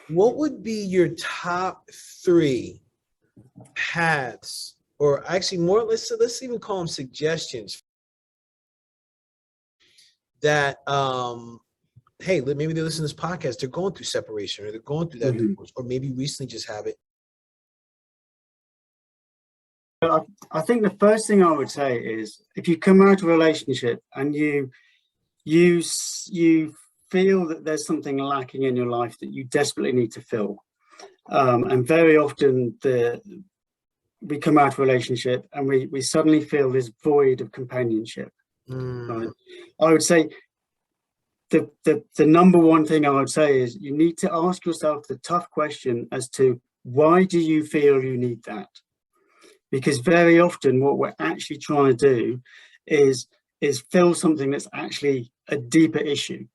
what would be your top 3 paths, or actually more, let's even call them suggestions that hey, maybe they listen to this podcast, they're going through separation, or they're going through that divorce, or maybe recently just have it. I think the first thing I would say is, if you come out of a relationship and you feel that there's something lacking in your life that you desperately need to fill, and very often we come out of a relationship and we suddenly feel this void of companionship. Right? I would say the number one thing I would say is you need to ask yourself the tough question as to, why do you feel you need that? Because very often what we're actually trying to do is fill something that's actually a deeper issue.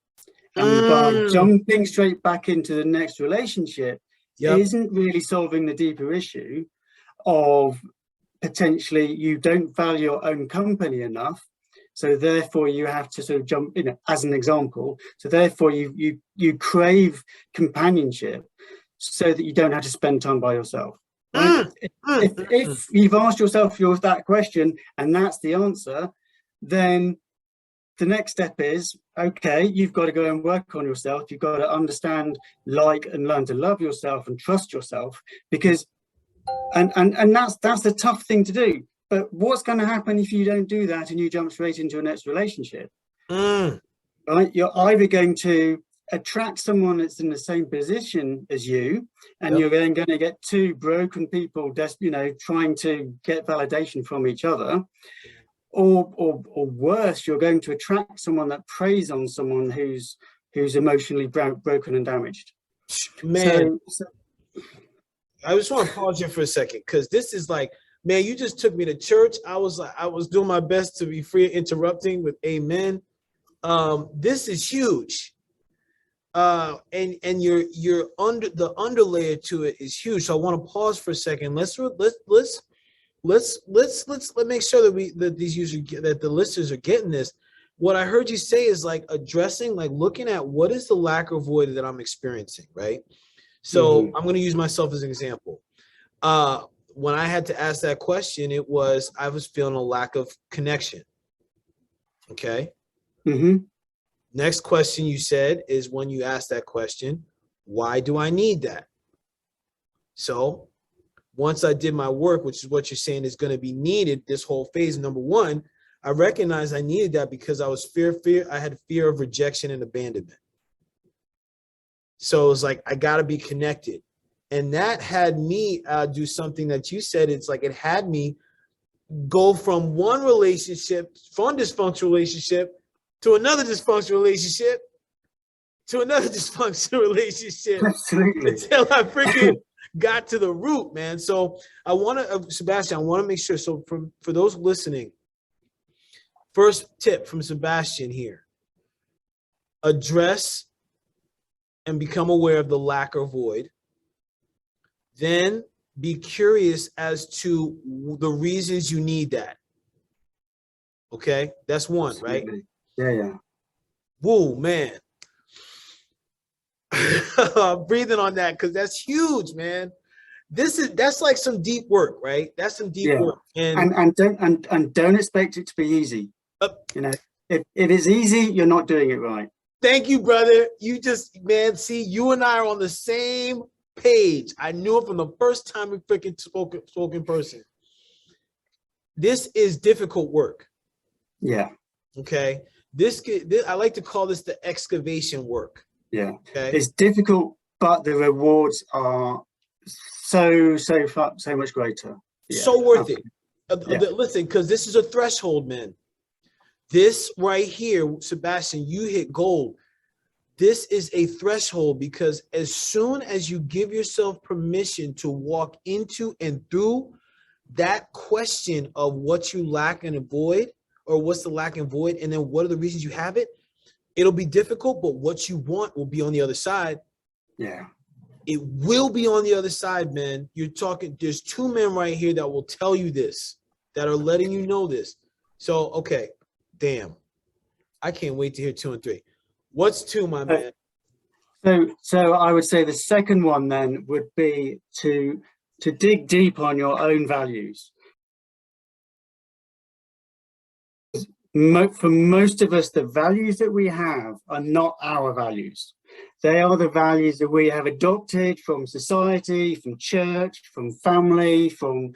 And by jumping straight back into the next relationship isn't really solving the deeper issue of potentially you don't value your own company enough. So therefore you have to sort of jump, as an example. So therefore you crave companionship so that you don't have to spend time by yourself. Right? If you've asked yourself that question and that's the answer, then the next step is, okay, you've got to go and work on yourself. You've got to understand, like, and learn to love yourself and trust yourself, because and that's the tough thing to do. But what's going to happen if you don't do that and you jump straight into a next relationship? Right? You're either going to attract someone that's in the same position as you, and you're then going to get 2 broken people, trying to get validation from each other, or worse, you're going to attract someone that preys on someone who's emotionally broken and damaged. Man, I just want to pause here for a second, because this is like, man, you just took me to church. I was doing my best to be free of interrupting with amen. This is huge. And you're under the underlayer to it is huge. So I want to pause for a second. Let's make sure that the listeners are getting this. What I heard you say is like addressing, like looking at what is the lack or void that I'm experiencing, right? So I'm going to use myself as an example. When I had to ask that question, I was feeling a lack of connection. Okay. Next question you said is, when you ask that question, why do I need that? So once I did my work, which is what you're saying is going to be needed this whole phase, number 1, I recognized I needed that because I was I had fear of rejection and abandonment. So it was like, I got to be connected. And that had me do something that you said. It's like, it had me go from one dysfunctional relationship, to another dysfunctional relationship, to another dysfunctional relationship. Absolutely. Until I freaking got to the root, man. So I want to, Sebastian, I want to make sure. So for those listening, first tip from Sebastian here: address and become aware of the lack or void. Then be curious as to the reasons you need that. Okay, that's 1, right? Yeah. Whoa, man. Breathing on that, because that's huge, man. That's like some deep work, right? That's some deep work. And don't expect it to be easy. If it's easy, you're not doing it right. Thank you, brother. You just, man, see, you and I are on the same page. I knew it from the first time we freaking spoke in person. This is difficult work. Yeah. Okay. This I like to call this the excavation work. Yeah. Okay. It's difficult, but the rewards are so much greater. Yeah, so worth it. Listen, because this is a threshold, man. This right here, Sebastian, you hit gold. This is a threshold, because as soon as you give yourself permission to walk into and through that question of what you lack and avoid, or what's the lack and void, and then what are the reasons you have it, it'll be difficult, but what you want will be on the other side. Yeah. It will be on the other side, man. You're talking, there's 2 men right here that will tell you this, that are letting you know this. So, okay, damn. I can't wait to hear 2 and 3. What's 2, my man? So I would say the second one then would be to dig deep on your own values. For most of us, the values that we have are not our values. They are the values that we have adopted from society, from church, from family, from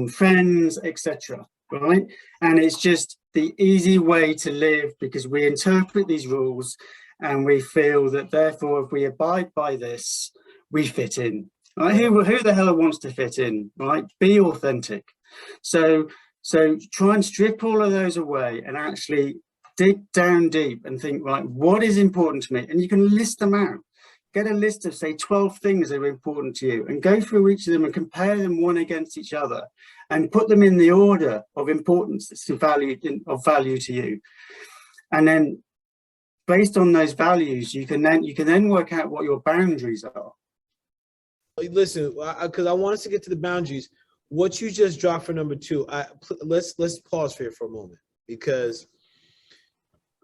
friends, etc. Right? And it's just the easy way to live because we interpret these rules and we feel that therefore if we abide by this, we fit in. Right? Who the hell wants to fit in? Right? Be authentic. So try and strip all of those away and actually dig down deep and think, right, what is important to me? And you can list them out. Get a list of, say, 12 things that are important to you and go through each of them and compare them one against each other and put them in the order of importance that's of value to you. And then based on those values, you can then work out what your boundaries are. Listen, because I want us to get to the boundaries. What you just dropped for number 2, let's pause here for a moment, because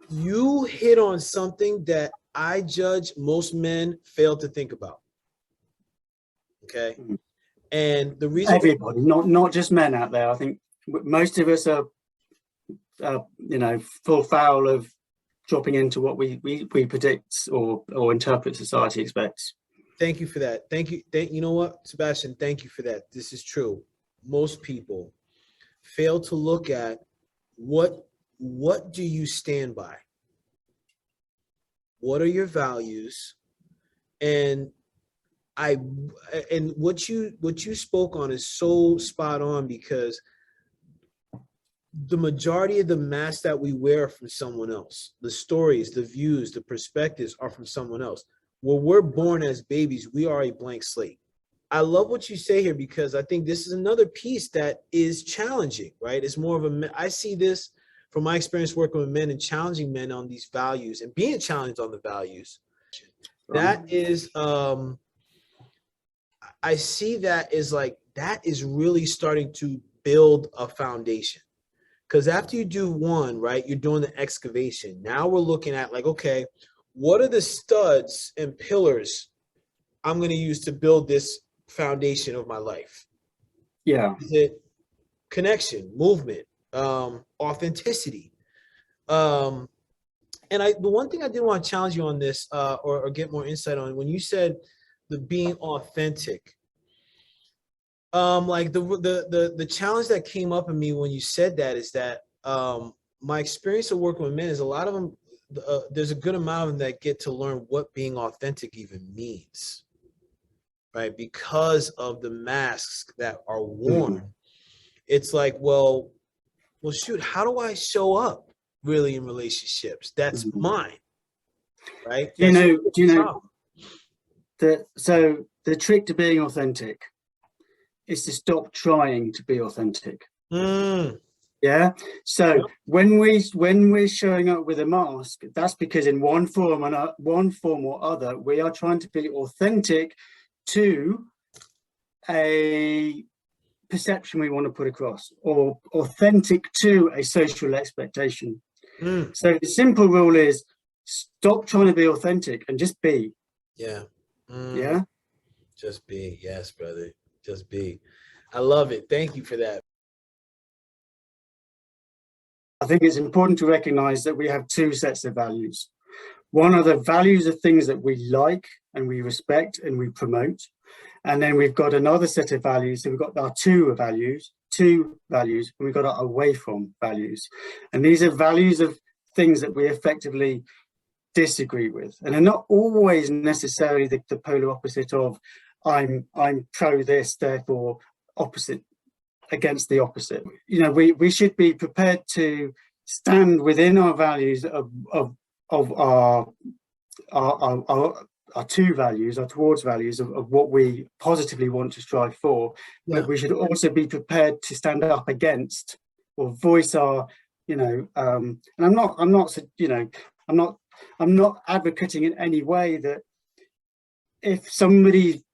you hit on something that I judge most men fail to think about. Okay. And the reason everybody, not just men out there, I think most of us are full foul of dropping into what we predict or interpret society expects. Thank you for that. Thank you. You know what, Sebastian, thank you for that. This is true. Most people fail to look at what do you stand by? What are your values? And what you spoke on is so spot on, because the majority of the masks that we wear are from someone else. The stories, the views, the perspectives are from someone else. When we're born as babies, we are a blank slate. I love what you say here, because I think this is another piece that is challenging, right? It's more of I see this from my experience working with men and challenging men on these values and being challenged on the values. That is, I see that as like, that is really starting to build a foundation. Because after you do one, right, you're doing the excavation. Now we're looking at like, okay, what are the studs and pillars I'm going to use to build this foundation of my life? Yeah. Is it connection, movement, authenticity? And the one thing I did want to challenge you on this, or get more insight on, when you said the being authentic, like the challenge that came up in me when you said that is that my experience of working with men is a lot of them, there's a good amount of them that get to learn what being authentic even means, right? Because of the masks that are worn. It's like, well, shoot, how do I show up really in relationships? That's mine, right? Do you know so the trick to being authentic is to stop trying to be authentic. Yeah. So when we're showing up with a mask, that's because in one form or other, we are trying to be authentic to a perception we want to put across, or authentic to a social expectation. So the simple rule is stop trying to be authentic and just be. Yeah. Yeah. Just be. Yes, brother. Just be. I love it. Thank you for that. I think it's important to recognize that we have two sets of values. One are the values of things that we like and we respect and we promote. And then we've got another set of values. So we've got our two values, and we've got our away from values. And these are values of things that we effectively disagree with. And they're not always necessarily the polar opposite of I'm pro this, therefore opposite against the opposite. You know, we should be prepared to stand within our values of our two values, our towards values of what we positively want to strive for. Yeah. But we should also be prepared to stand up against or voice our, and I'm not advocating in any way that if somebody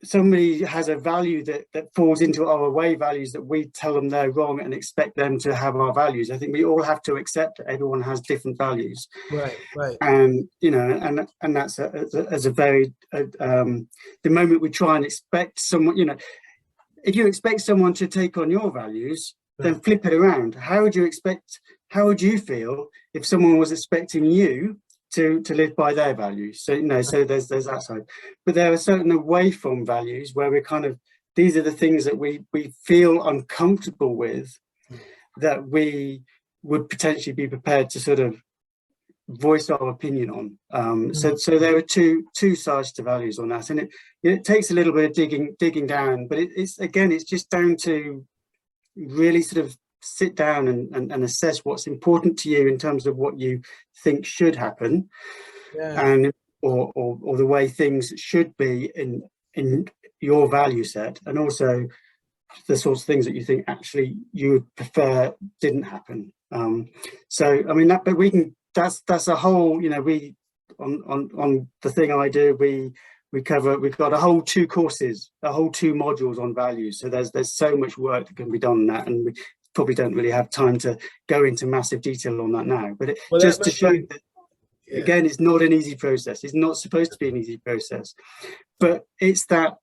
somebody has a value that falls into our way values, that we tell them they're wrong and expect them to have our values. I think we all have to accept that everyone has different values. Right. And, you know, and that's as a very, the moment we try and expect someone, you know, if you expect someone to take on your values, then flip it around. How would you feel if someone was expecting you to live by their values? So, you know, so there's that side. But there are certain away from values where we're kind of, these are the things that we feel uncomfortable with, that we would potentially be prepared to sort of voice our opinion on. So there are two sides to values on that, and it takes a little bit of digging down, but it's just down to really sort of sit down and assess what's important to you in terms of what you think should happen, and or the way things should be in your value set, and also the sorts of things that you think actually you would prefer didn't happen. So I mean that, but we can, that's a whole, you know, we on the thing I do, we've got a whole 2 courses, a whole 2 modules on values. So there's so much work that can be done on that, and we probably don't really have time to go into massive detail on that now. But just to show that, again, it's not an easy process. It's not supposed to be an easy process, but it's that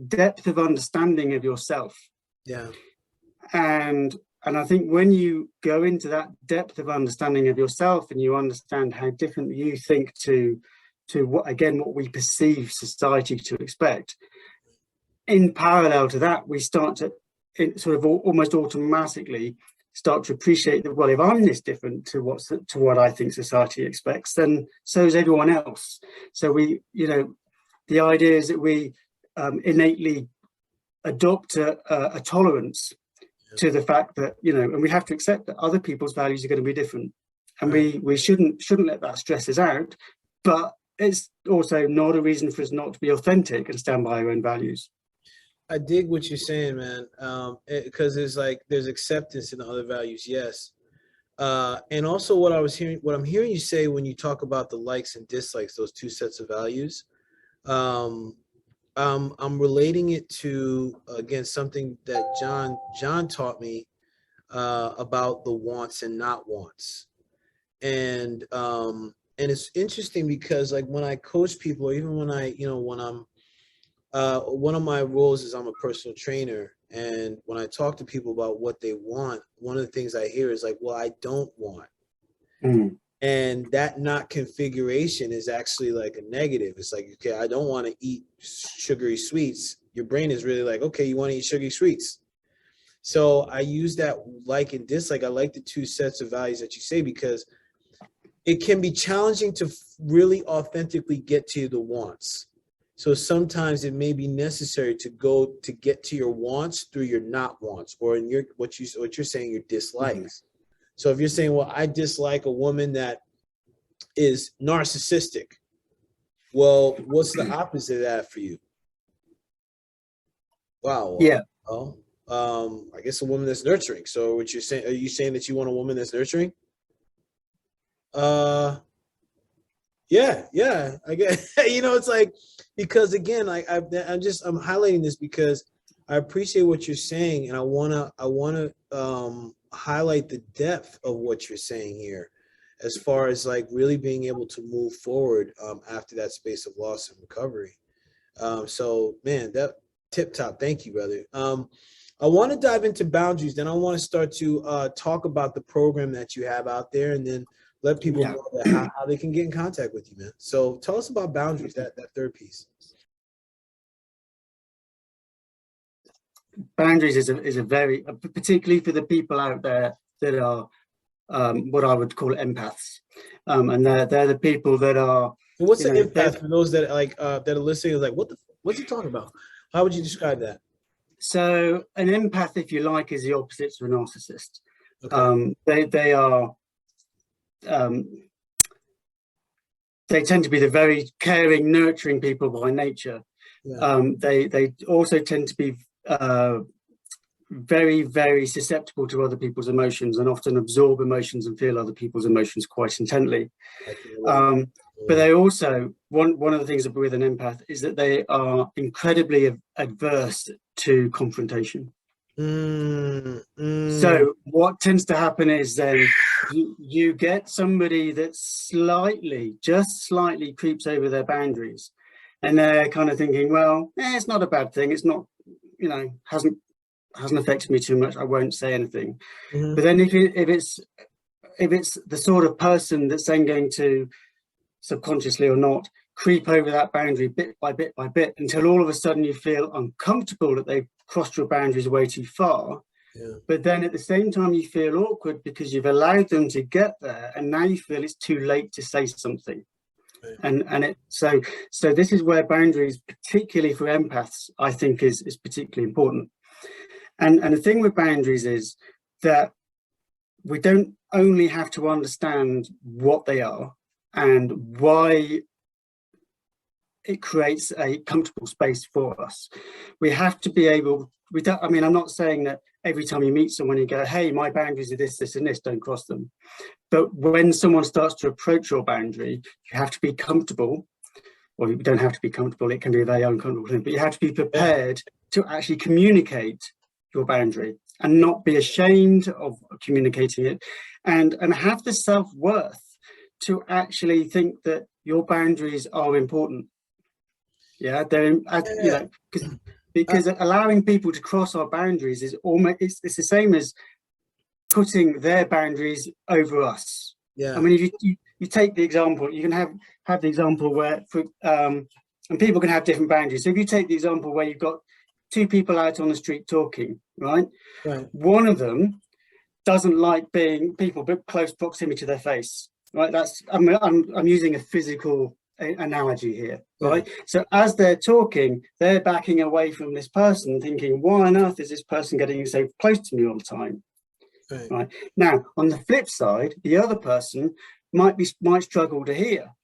depth of understanding of yourself. And I think when you go into that depth of understanding of yourself, and you understand how different you think to what we perceive society to expect, in parallel to that, we start to sort of almost automatically start to appreciate that, well, if I'm this different to what I think society expects, then so is everyone else. So we, you know, the idea is that we innately adopt a tolerance to the fact that, you know, and we have to accept that other people's values are going to be different, and we shouldn't let that stress us out, but it's also not a reason for us not to be authentic and stand by our own values. I dig what you're saying, man, because there's acceptance in the other values, yes. And also what I'm hearing you say when you talk about the likes and dislikes, those 2 sets of values, I'm relating it to, again, something that John taught me about the wants and not wants. And it's interesting because, like, when I coach people, or even when I'm one of my roles is I'm a personal trainer, and when I talk to people about what they want, one of the things I hear is like, well, I don't want. And that not configuration is actually like a negative. It's like, okay, I don't want to eat sugary sweets. Your brain is really like, okay, you want to eat sugary sweets. So I use that like and dislike. I like the 2 sets of values that you say, because it can be challenging to really authentically get to the wants. So sometimes it may be necessary to get to your wants through your not wants, or in what you're saying, your dislikes. So if you're saying, well, I dislike a woman that is narcissistic, well, what's the opposite of that for you? Wow. Yeah. Well, I guess a woman that's nurturing. So what you're saying, are you saying that you want a woman that's nurturing? Yeah, I guess. You know, it's like, because again, I'm highlighting this because I appreciate what you're saying, and I wanna highlight the depth of what you're saying here, as far as like really being able to move forward after that space of loss and recovery. So man, that tip top. Thank you, brother. I want to dive into boundaries. Then I want to start to talk about the program that you have out there, and then let people know that how they can get in contact with you, man. So tell us about boundaries, that third piece. Boundaries is a very, particularly for the people out there that are what I would call empaths, and they're the people that are. And what's an empath for those that that are listening? Is like, what's he talking about? How would you describe that? So an empath, if you like, is the opposite to a narcissist. Okay. They are. They tend to be the very caring, nurturing people by nature. Yeah. They also tend to be very, very susceptible to other people's emotions, and often absorb emotions and feel other people's emotions quite intently. But they also, one of the things with an empath is that they are incredibly adverse to confrontation. So what tends to happen is then you get somebody that just slightly creeps over their boundaries, and they're kind of thinking, well, it's not a bad thing. It's not, hasn't affected me too much. I won't say anything. But then if it's the sort of person that's then going to, subconsciously or not, creep over that boundary bit by bit by bit until all of a sudden you feel uncomfortable that they've crossed your boundaries way too far. But then at the same time you feel awkward because you've allowed them to get there, and now you feel it's too late to say something. So this is where boundaries, particularly for empaths, I think is particularly important. And the thing with boundaries is that we don't only have to understand what they are and why it creates a comfortable space for us. We have to be able, I'm not saying that every time you meet someone you go, hey, my boundaries are this, this, and this, don't cross them. But when someone starts to approach your boundary, you have to be comfortable. Well, you don't have to be comfortable, it can be a very uncomfortable thing, but you have to be prepared to actually communicate your boundary and not be ashamed of communicating it, and have the self-worth to actually think that your boundaries are important. Because allowing people to cross our boundaries is almost, it's the same as putting their boundaries over us. I mean, if you take the example, you can have the example where and people can have different boundaries. So if you take the example where you've got two people out on the street talking, right? One of them doesn't like being people but close proximity to their face, right? I'm using a physical analogy here, right? So as they're talking, they're backing away from this person, thinking, why on earth is this person getting so close to me all the time? Right. Now, on the flip side, the other person might struggle to hear,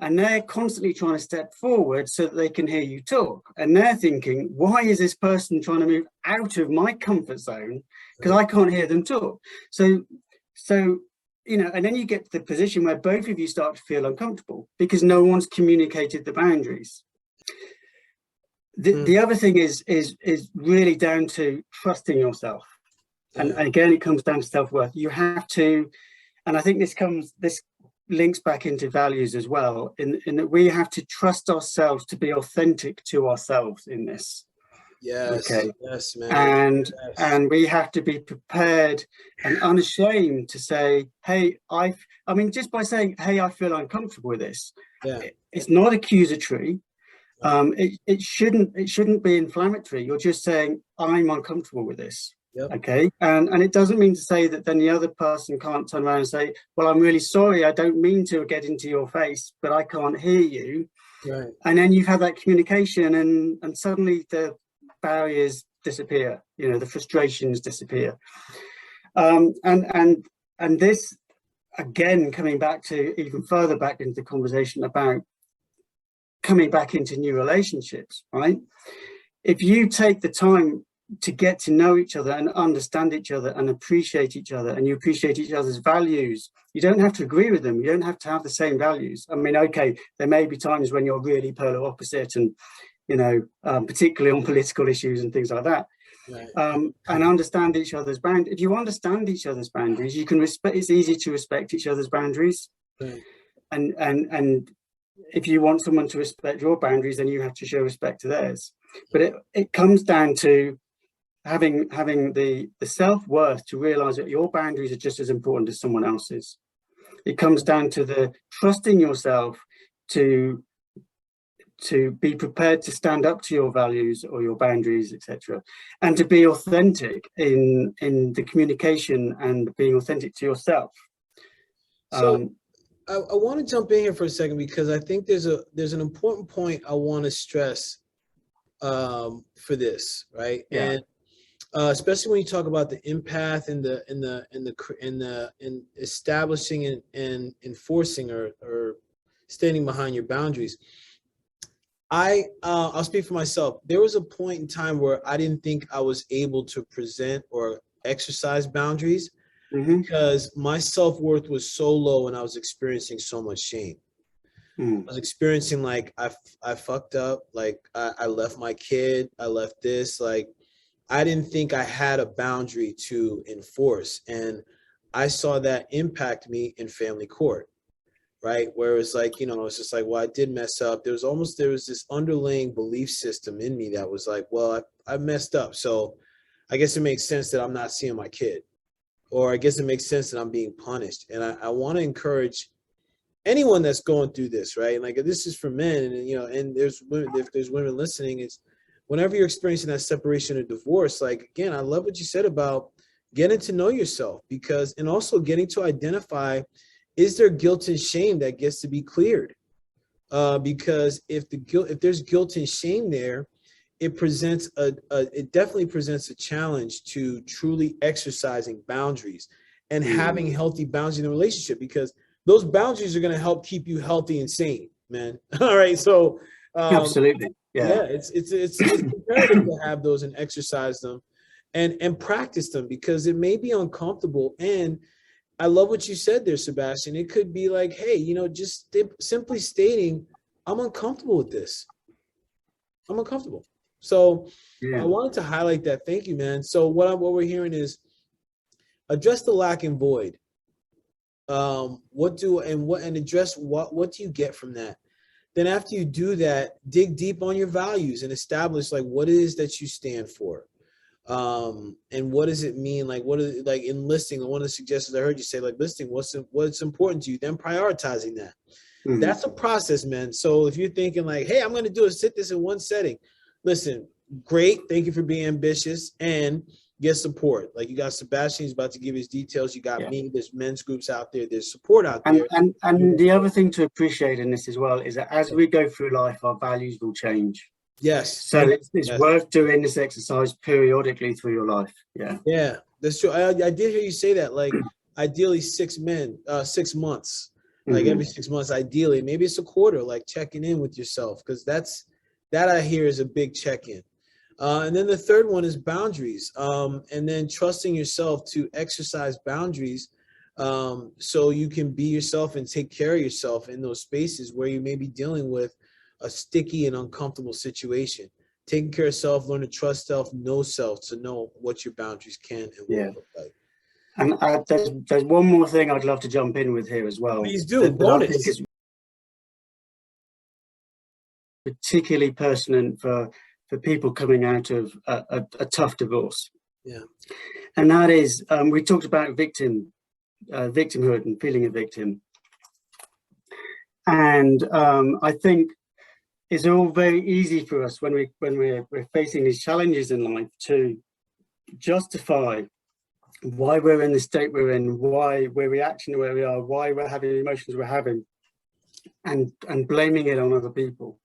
and they're constantly trying to step forward so that they can hear you talk, and they're thinking, why is this person trying to move out of my comfort zone because I can't hear them talk? So and then you get to the position where both of you start to feel uncomfortable because no one's communicated the boundaries. The other thing is really down to trusting yourself. And again, it comes down to self-worth. You have to, and I think this links back into values as well, in that we have to trust ourselves to be authentic to ourselves in this. Yes, man. And we have to be prepared and unashamed to say, hey, just by saying, hey, I feel uncomfortable with this. It's not accusatory. It shouldn't be inflammatory. You're just saying, I'm uncomfortable with this. Okay, and it doesn't mean to say that then the other person can't turn around and say, well, I'm really sorry, I don't mean to get into your face, but I can't hear you. And then you've had that communication, and suddenly the barriers disappear, the frustrations disappear. And this, again, coming back to even further back into the conversation about coming back into new relationships, right? If you take the time to get to know each other and understand each other and appreciate each other, and you appreciate each other's values, you don't have to agree with them. You don't have to have the same values. I mean, okay, there may be times when you're really polar opposite, and particularly on political issues and things like that. And understand each other's boundaries. If you understand each other's boundaries, you can respect. It's easy to respect each other's boundaries. And if you want someone to respect your boundaries, then you have to show respect to theirs. But it comes down to having the self-worth to realize that your boundaries are just as important as someone else's. It comes down to the trusting yourself to be prepared to stand up to your values or your boundaries, etc., and to be authentic in the communication and being authentic to yourself. So I want to jump in here for a second, because I think there's an important point I want to stress for this, right? And especially when you talk about the empath and in establishing and enforcing or standing behind your boundaries. I'll speak for myself. There was a point in time where I didn't think I was able to present or exercise boundaries because my self-worth was so low and I was experiencing so much shame. I was experiencing like I fucked up, like I left my kid, I left this, like I didn't think I had a boundary to enforce. And I saw that impact me in family court, right? Where it's like, you know, it's just like, well, I did mess up. There was this underlying belief system in me that was like, well, I messed up. So I guess it makes sense that I'm not seeing my kid. Or I guess it makes sense that I'm being punished. And I want to encourage anyone that's going through this, right? Like this is for men, and you know, and there's women, if there's women listening, it's whenever you're experiencing that separation or divorce, like again, I love what you said about getting to know yourself, because and also getting to identify, is there guilt and shame that gets to be cleared? Because if there's guilt and shame there, it definitely presents a challenge to truly exercising boundaries and having healthy boundaries in the relationship, because those boundaries are going to help keep you healthy and sane, man. All right. So Absolutely. Yeah. it's imperative to have those and exercise them and practice them, because it may be uncomfortable. And I love what you said there, Sebastian. It could be like, hey, you know, just simply stating, I'm uncomfortable with this. I'm uncomfortable. So I wanted to highlight that. Thank you, man. So what we're hearing is address the lack and void. Address what do you get from that? Then after you do that, dig deep on your values and establish like what it is that you stand for. And what does it mean? Like what is like in listing, one of the suggestions I heard you say, like listing what's important to you, then prioritizing that. That's a process, man. So if you're thinking like, hey, I'm going to do this in one setting, listen, great. Thank you for being ambitious and get support. Like you got Sebastian, he's about to give his details. You got me, there's men's groups out there. There's support out there. And the other thing to appreciate in this as well is that as we go through life, our values will change. Yes. So it's worth doing this exercise periodically through your life. Yeah. Yeah, that's true. I did hear you say that, like ideally 6 months, like every 6 months, ideally, maybe it's a quarter, like checking in with yourself. Cause that I hear is a big check-in. And then the third one is boundaries. And then trusting yourself to exercise boundaries so you can be yourself and take care of yourself in those spaces where you may be dealing with a sticky and uncomfortable situation. Taking care of self, learn to trust self, know self, to know what your boundaries can and will look like. And there's one more thing I'd love to jump in with here as well. Please do. Bonus. I think is particularly pertinent for people coming out of a tough divorce. Yeah. And that is, we talked about victimhood and feeling a victim. And I think it's all very easy for us when we're facing these challenges in life to justify why we're in the state we're in, why we're reacting the way we are, why we're having the emotions we're having, and blaming it on other people.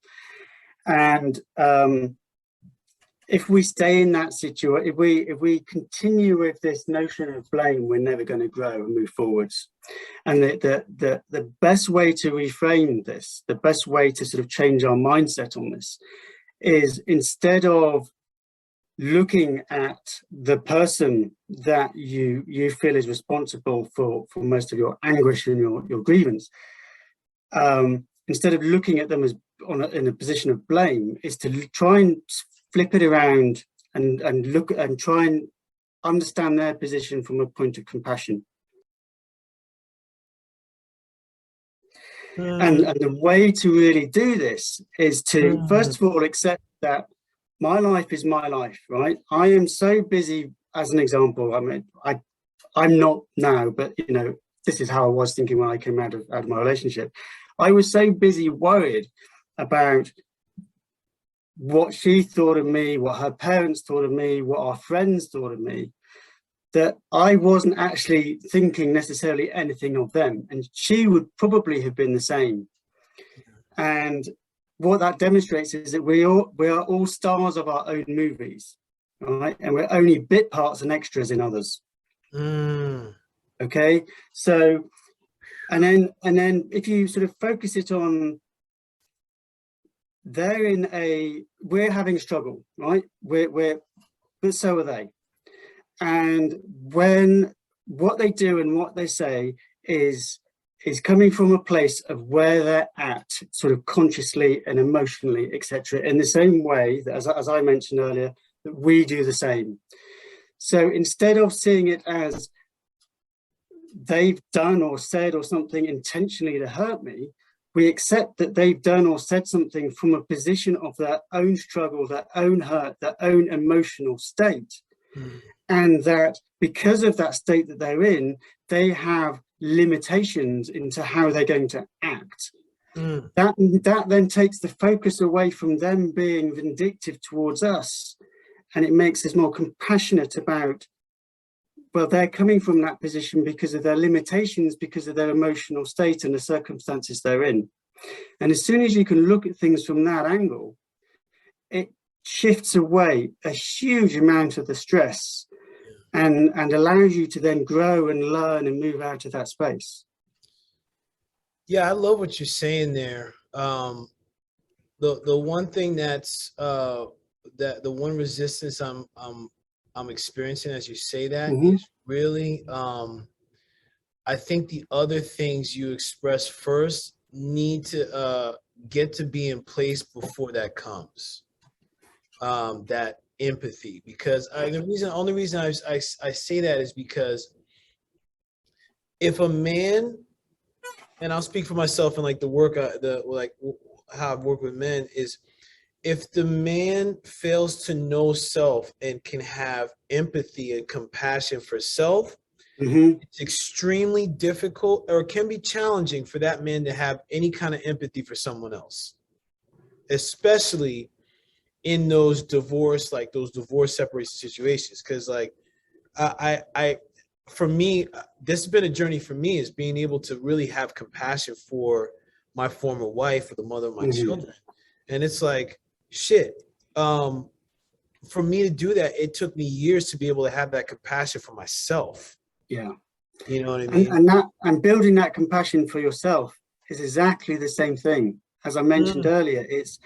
And if we stay in that situation, if we continue with this notion of blame, we're never going to grow and move forwards. And the best way to reframe this, the best way to sort of change our mindset on this, is instead of looking at the person that you feel is responsible for most of your anguish and your grievance, instead of looking at them as in a position of blame, is to try and flip it around and look and try and understand their position from a point of compassion. And the way to really do this is to first of all accept that my life is my life, right? I am so busy, as an example. I mean, I'm not now, but you know, this is how I was thinking when I came out of my relationship. I was so busy worried about what she thought of me, what her parents thought of me, what our friends thought of me, that I wasn't actually thinking necessarily anything of them. And she would probably have been the same. And what that demonstrates is that we are all stars of our own movies, right? And we're only bit parts and extras in others. Okay, so and then if you sort of focus it on, we're having a struggle, right? But so are they. And when what they do and what they say is is coming from a place of where they're at, sort of consciously and emotionally, etc., in the same way that, as I mentioned earlier, that we do the same. So instead of seeing it as they've done or said or something intentionally to hurt me, we accept that they've done or said something from a position of their own struggle, their own hurt, their own emotional state. And that because of that state that they're in, they have limitations into how they're going to act. That then takes the focus away from them being vindictive towards us, and it makes us more compassionate about, well, they're coming from that position because of their limitations, because of their emotional state and the circumstances they're in. And as soon as you can look at things from that angle, it shifts away a huge amount of the stress and allows you to then grow and learn and move out of that space. Yeah, I love what you're saying there. The one thing that's that the one resistance I'm experiencing as you say that is really I think the other things you express first need to get to be in place before that comes. That empathy, because the only reason I say that is because if a man, and I'll speak for myself and like the work how I've worked with men, is if the man fails to know self and can have empathy and compassion for self, it's extremely difficult, or can be challenging, for that man to have any kind of empathy for someone else, especially in those divorce separation situations. Because like I for me, this has been a journey for me, is being able to really have compassion for my former wife or the mother of my children. And it's like, shit, for me to do that, it took me years to be able to have that compassion for myself. Yeah. You know what I mean? And building that compassion for yourself is exactly the same thing. As I mentioned earlier, it's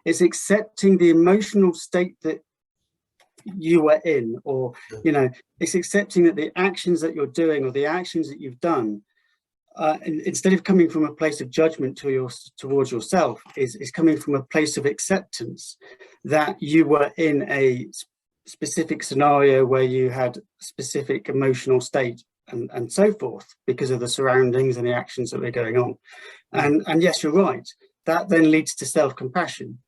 accepting the emotional state that you were in, or it's accepting that the actions that you're doing or the actions that you've done, instead of coming from a place of judgment towards yourself, is coming from a place of acceptance that you were in a specific scenario where you had specific emotional state and so forth, because of the surroundings and the actions that were going on. And yes, you're right, that then leads to self-compassion.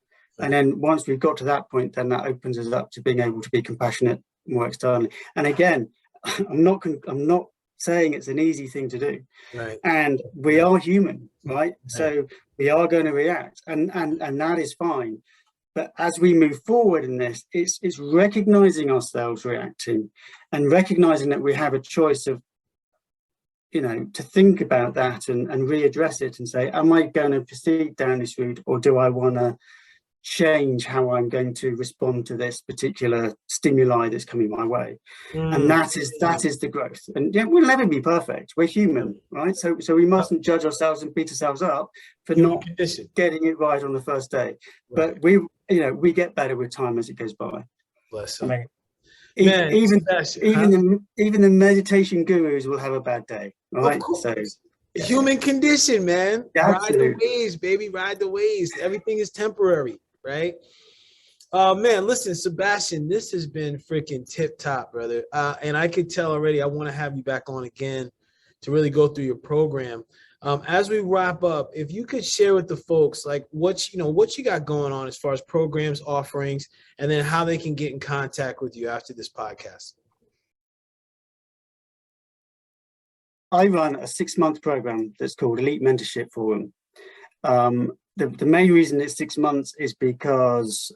And then once we've got to that point, then that opens us up to being able to be compassionate more externally. And again, I'm not saying it's an easy thing to do. Right. And we are human, right? So we are going to react, and that is fine. But as we move forward in this, it's recognizing ourselves reacting, and recognizing that we have a choice of, to think about that and readdress it and say, am I going to proceed down this route, or do I want to change how I'm going to respond to this particular stimuli that's coming my way? And that is the growth. And we'll never be perfect. We're human, right? So we mustn't judge ourselves and beat ourselves up for not getting it right on the first day. Right. But we get better with time as it goes by. Bless I mean, man, even the meditation gurus will have a bad day, right? Of course. So human condition, man. Absolutely. Ride the waves, baby. Ride the waves. Everything is temporary, right? Man, listen, Sebastian, this has been freaking tip top, brother. And I could tell already I want to have you back on again to really go through your program. As we wrap up, if you could share with the folks like what you got going on as far as programs, offerings, and then how they can get in contact with you after this podcast. I run a 6-month program that's called Elite Mentorship Forum. The main reason it's 6 months is because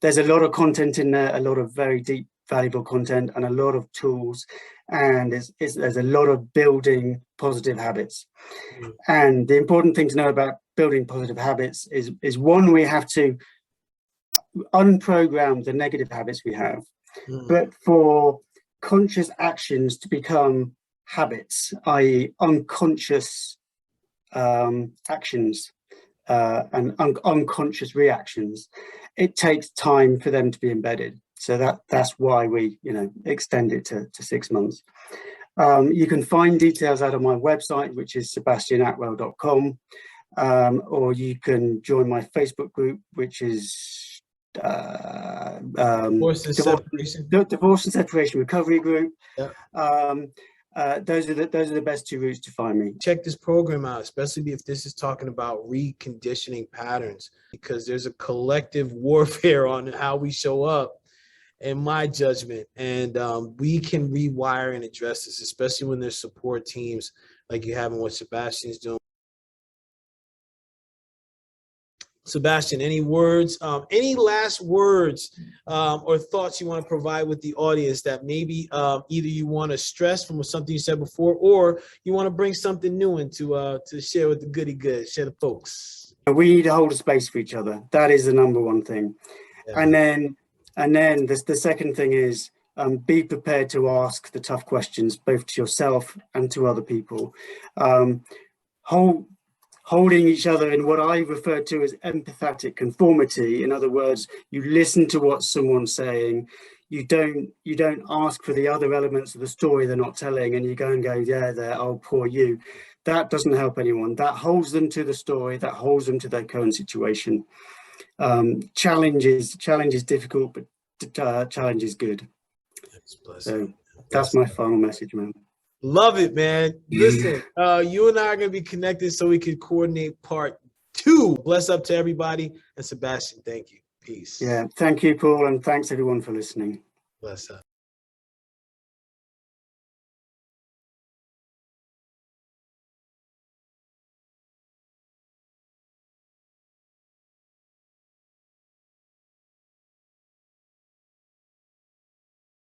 there's a lot of content in there, a lot of very deep, valuable content, and a lot of tools, and there's a lot of building positive habits. And the important thing to know about building positive habits is one, we have to unprogram the negative habits we have, but for conscious actions to become habits, i.e. unconscious actions and unconscious reactions, it takes time for them to be embedded. So that's why we extend it to 6 months. You can find details out of my website, which is sebastianattewell.com, or you can join my Facebook group, which is Divorce and separation. Divorce and Separation Recovery Group. Yeah. Those are the best two routes to find me. Check this program out, especially if this is talking about reconditioning patterns, because there's a collective warfare on how we show up, in my judgment, and we can rewire and address this, especially when there's support teams like you have and what Sebastian's doing. Sebastian, any words, any last words or thoughts you want to provide with the audience that maybe either you want to stress from something you said before, or you want to bring something new into to share with the goody good, share the folks? We need to hold a space for each other. That is the number one thing. Yeah. And then the second thing is be prepared to ask the tough questions, both to yourself and to other people. Holding each other in what I refer to as empathetic conformity. In other words, you listen to what someone's saying. You don't ask for the other elements of the story they're not telling, and you go and go, yeah, there, oh, poor you. That doesn't help anyone. That holds them to the story. That holds them to their current situation. Challenge is difficult, but challenge is good. So that's my final message, man. Love it, man. Listen, you and I are going to be connected so we can coordinate part 2. Bless up to everybody. And Sebastian, thank you. Peace. Yeah, thank you, Paul, and thanks everyone for listening. Bless up.